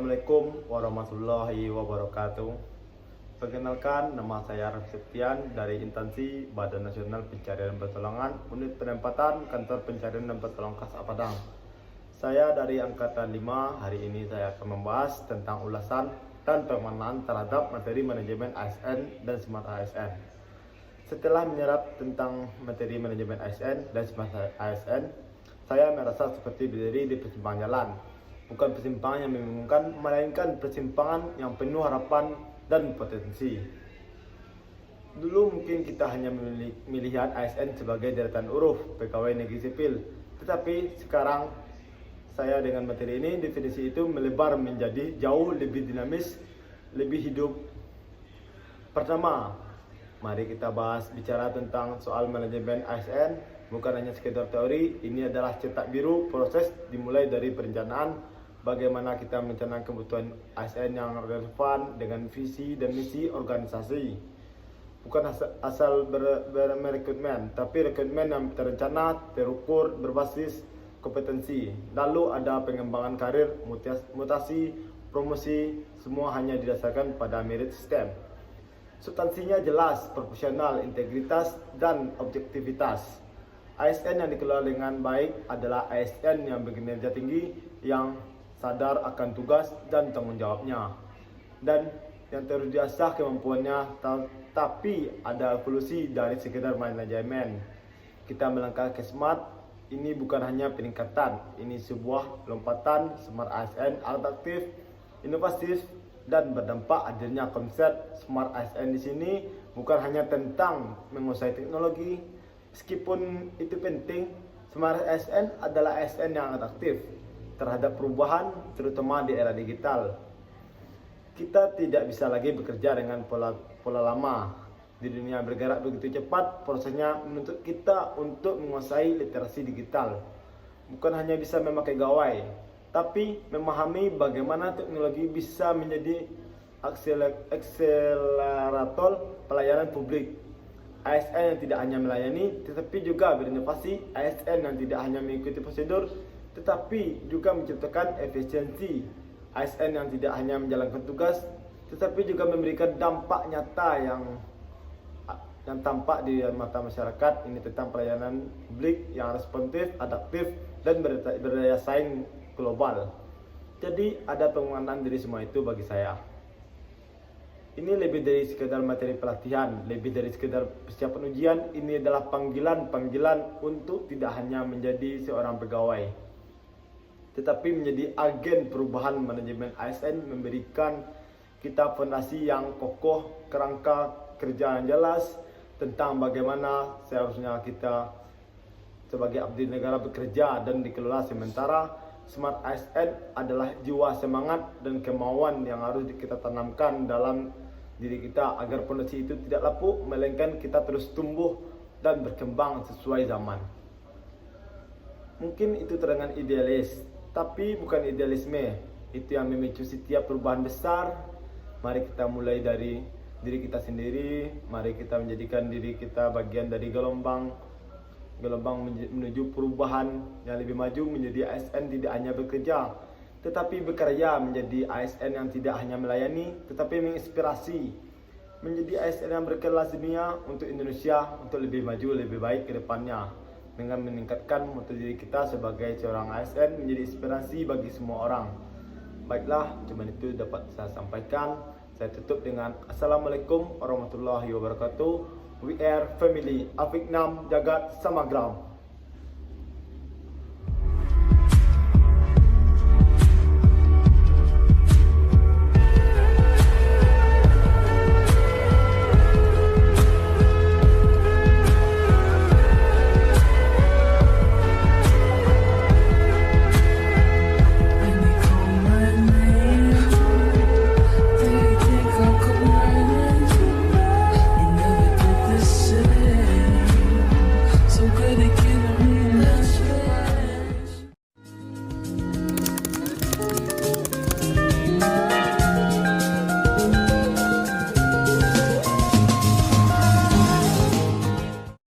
Assalamualaikum warahmatullahi wabarakatuh. Perkenalkan, nama saya Arif Septian dari Instansi Badan Nasional Pencarian dan Pertolongan, Unit Penempatan Kantor Pencarian dan Pertolongan KAS Padang. Saya dari Angkatan 5. Hari ini saya akan membahas tentang ulasan dan penguasaan terhadap materi manajemen ASN dan Smart ASN. Setelah menyerap tentang materi manajemen ASN dan Smart ASN, saya merasa seperti berdiri di persimpangan jalan. Bukan persimpangan yang membingungkan, melainkan persimpangan yang penuh harapan dan potensi. Dulu mungkin kita hanya melihat ASN sebagai deretan huruf pegawai negeri sipil, tetapi sekarang saya dengan materi ini, definisi itu melebar menjadi jauh lebih dinamis, lebih hidup. Pertama, mari kita bicara tentang soal manajemen ASN. Bukan hanya sekedar teori, ini adalah cetak biru. Proses dimulai dari perencanaan, bagaimana kita mencanangkan kebutuhan ASN yang relevan dengan visi dan misi organisasi. Bukan asal merekrutmen, tapi rekrutmen yang terencana, terukur, berbasis kompetensi. Lalu ada pengembangan karir, mutasi, promosi, semua hanya didasarkan pada merit system. Substansinya jelas, proporsional, integritas, dan objektivitas. ASN yang dikelola dengan baik adalah ASN yang berkinerja tinggi, yang sadar akan tugas dan tanggung jawabnya, dan yang terus diasah kemampuannya, tapi ada evolusi dari sekedar manajemen. Kita melangkah ke smart. Ini bukan hanya peningkatan, ini sebuah lompatan. Smart ASN adaptif, inovatif, dan berdampak. Adanya konsep Smart ASN di sini bukan hanya tentang menguasai teknologi. Meskipun itu penting, Smart ASN adalah ASN yang adaptif terhadap perubahan, terutama di era digital. Kita tidak bisa lagi bekerja dengan pola lama. Di dunia bergerak begitu cepat, prosesnya menuntut kita untuk menguasai literasi digital. Bukan hanya bisa memakai gawai, tapi memahami bagaimana teknologi bisa menjadi akselerator pelayanan publik. ASN yang tidak hanya melayani, tetapi juga berinovasi. ASN yang tidak hanya mengikuti prosedur, tetapi juga menciptakan efisiensi. ASN yang tidak hanya menjalankan tugas, tetapi juga memberikan dampak nyata yang tampak di mata masyarakat. Ini tentang pelayanan publik yang responsif, adaptif, dan berdaya saing global. Jadi ada penguatan dari semua itu bagi saya. Ini lebih dari sekedar materi pelatihan, lebih dari sekedar persiapan ujian. Ini adalah panggilan untuk tidak hanya menjadi seorang pegawai, tetapi menjadi agen perubahan manajemen ASN, memberikan kita fondasi yang kokoh, kerangka kerja yang jelas tentang bagaimana seharusnya kita sebagai abdi negara bekerja dan dikelola. Sementara Smart ASN adalah jiwa, semangat, dan kemauan yang harus kita tanamkan dalam diri kita agar fondasi itu tidak lapuk, melainkan kita terus tumbuh dan berkembang sesuai zaman. Mungkin itu terdengar idealis, tapi bukan idealisme itu yang memicu setiap perubahan besar. Mari kita mulai dari diri kita sendiri. Mari kita menjadikan diri kita bagian dari gelombang menuju perubahan yang lebih maju, menjadi ASN tidak hanya bekerja tetapi berkarya, menjadi ASN yang tidak hanya melayani tetapi menginspirasi, menjadi ASN yang berkelas dunia untuk Indonesia, untuk lebih maju, lebih baik ke depannya, dengan meningkatkan mutu diri kita sebagai seorang ASN, menjadi inspirasi bagi semua orang. Baiklah, cuma itu dapat saya sampaikan. Saya tutup dengan Assalamualaikum warahmatullahi wabarakatuh. We are family, Afiknam Jagat Samagram.